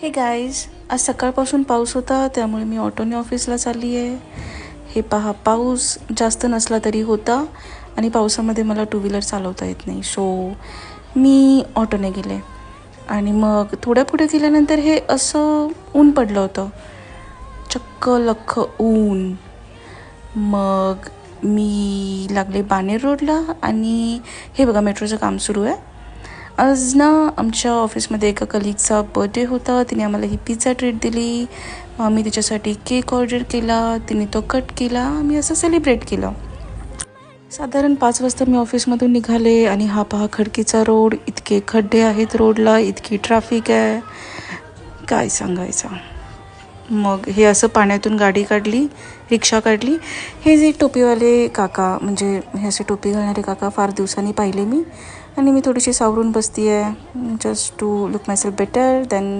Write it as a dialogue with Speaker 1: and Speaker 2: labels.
Speaker 1: हे गाईज, आज सकाळपासून पाऊस होता त्यामुळे मी ऑटोने ऑफिसला चालली आहे. हे पहा, पाऊस जास्त नसला तरी होता आणि पावसामध्ये मला टू व्हीलर चालवता येत नाही. सो मी ऑटोने गेले आणि मग थोड्या पुढे गेल्यानंतर हे असं ऊन पडलं होतं, चक्क लख्ख ऊन. मग मी लागले बाणेर रोडला आणि हे बघा मेट्रोचं काम सुरू आहे. आज ना आमच्या ऑफिसमध्ये एका कलिगचा बर्थडे होता. तिने आम्हाला ही पिझ्झा ट्रीट दिली. आम्ही तिच्यासाठी केक ऑर्डर केला, तिने तो कट केला, आम्ही असं सेलिब्रेट केलं. साधारण 5 वाजता मी ऑफिसमधून निघाले आणि हा पहा खडकीचा रोड, इतके खड्डे आहेत रोडला, इतकी ट्रॅफिक आहे, काय सांगायचं. मग हे असं पाण्यातून गाडी काढली, रिक्षा काढली. हे जे टोपीवाले काका, म्हणजे हे असे टोपी घालणारे काका फार दिवसांनी पाहिले मी, आणि मी थोडीशी सावरून बसती आहे, just to look myself better. Then